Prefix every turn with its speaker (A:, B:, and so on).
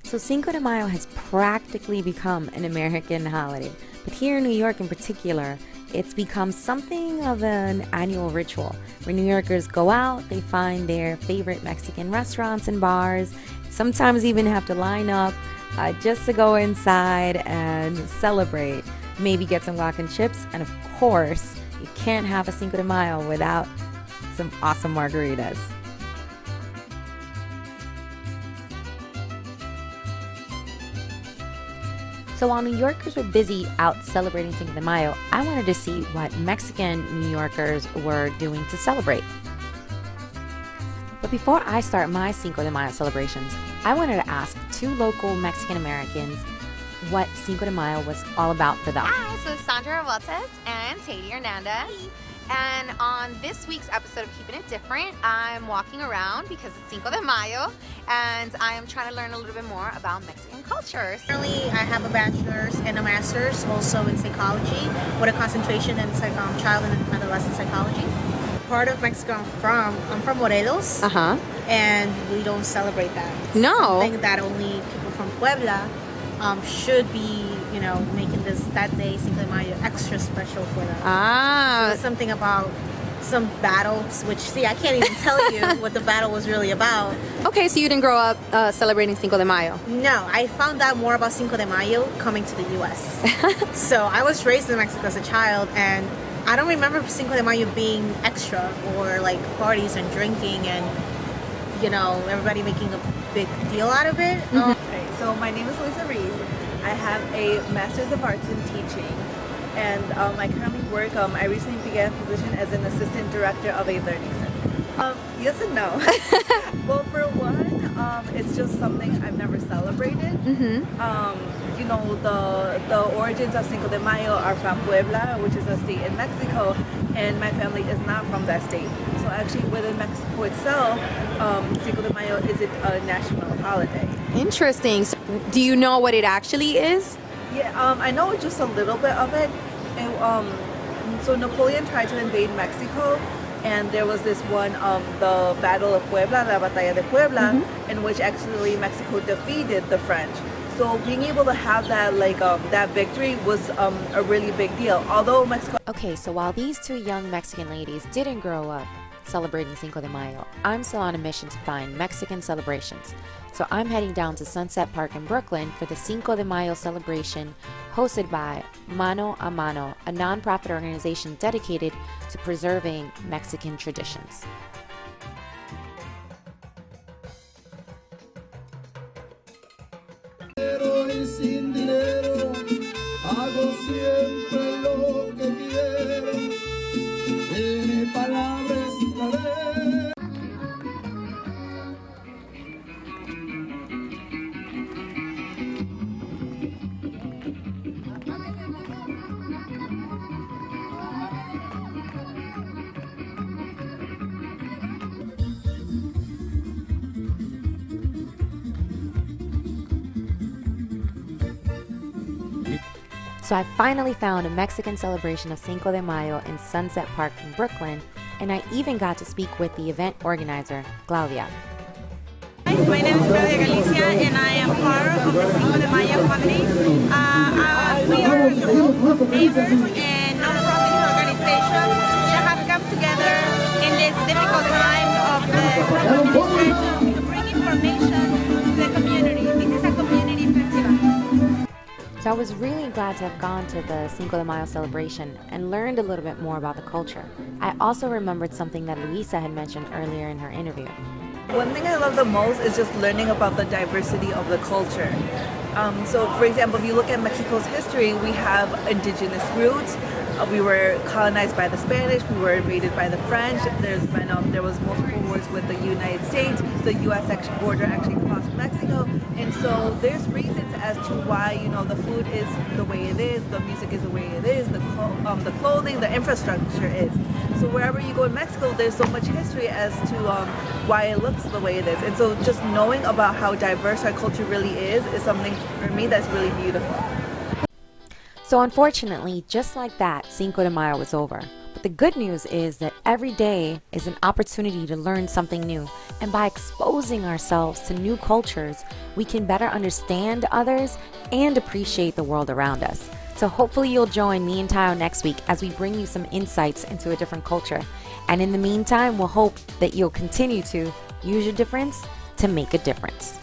A: So Cinco de Mayo has practically become an American holiday, but here in New York in particular, it's become something of an annual ritual where New Yorkers go out, they find their favorite Mexican restaurants and bars, sometimes even have to line up just to go inside and celebrate, maybe get some guac and chips, and of course, you can't have a Cinco de Mayo without some awesome margaritas. So while New Yorkers were busy out celebrating Cinco de Mayo, I wanted to see what Mexican New Yorkers were doing to celebrate. But before I start my Cinco de Mayo celebrations, I wanted to ask two local Mexican Americans what Cinco de Mayo was all about for them.
B: Hi, so Sandra Revueltas and Tayo Hernandez. And on this week's episode of Keeping It Different, I'm walking around because it's Cinco de Mayo, and I am trying to learn a little bit more about Mexican culture.
C: Currently, I have a bachelor's and a master's also in psychology with a concentration in child and adolescent psychology. Part of Mexico I'm from Morelos, and we don't celebrate that.
B: No.
C: Something that only people from Puebla should be, making that day, Cinco de Mayo, extra special for them. So it's something about some battles, which, I can't even tell you what the battle was really about.
B: Okay, so you didn't grow up celebrating Cinco de Mayo?
C: No, I found out more about Cinco de Mayo coming to the U.S. So I was raised in Mexico as a child, and I don't remember Cinco de Mayo being extra or like parties and drinking and, everybody making a big deal out of it.
D: So my name is Lisa Reese. I have a Master's of Arts in Teaching, and I currently work, I recently began a position as an Assistant Director of a Learning Center. Yes and no. Well, for one, it's just something I've never celebrated. The origins of Cinco de Mayo are from Puebla, which is a state in Mexico, and my family is not from that state. So actually within Mexico itself, Cinco de Mayo isn't a national holiday.
B: Interesting. So do you know what it actually is?
D: Yeah, I know just a little bit of it. And, so Napoleon tried to invade Mexico, and there was this one, the Battle of Puebla, La Batalla de Puebla, in which actually Mexico defeated the French. So being able to have that, that victory was a really big deal. Although Mexico...
A: Okay, so while these two young Mexican ladies didn't grow up celebrating Cinco de Mayo, I'm still on a mission to find Mexican celebrations. So I'm heading down to Sunset Park in Brooklyn for the Cinco de Mayo celebration hosted by Mano a Mano, a nonprofit organization dedicated to preserving Mexican traditions. So I finally found a Mexican celebration of Cinco de Mayo in Sunset Park in Brooklyn, and I even got to speak with the event organizer, Claudia.
E: Hi, my name is Claudia Galicia, and I am part of the Cinco de Mayo committee. We are a group of neighbors and non-profit organizations that have come together in this difficult time of the Trump administration to bring information to the community. This is a community festival.
A: So I was really glad to have gone to the Cinco de Mayo celebration and learned a little bit more about the culture. I also remembered something that Luisa had mentioned earlier in her interview.
D: One thing I love the most is just learning about the diversity of the culture. So for example, if you look at Mexico's history, we have indigenous roots. We were colonized by the Spanish, we were invaded by the French. There was multiple wars with the United States. The U.S. border actually crossed Mexico. And so there's reasons as to why, the food is the way it is, the music is the way it is, the clothing, the infrastructure is. So wherever you go in Mexico, there's so much history as to why it looks the way it is. And so just knowing about how diverse our culture really is something for me that's really beautiful.
A: So unfortunately, just like that, Cinco de Mayo was over. But the good news is that every day is an opportunity to learn something new. And by exposing ourselves to new cultures, we can better understand others and appreciate the world around us. So hopefully you'll join me and Tayo next week as we bring you some insights into a different culture. And in the meantime, we'll hope that you'll continue to use your difference to make a difference.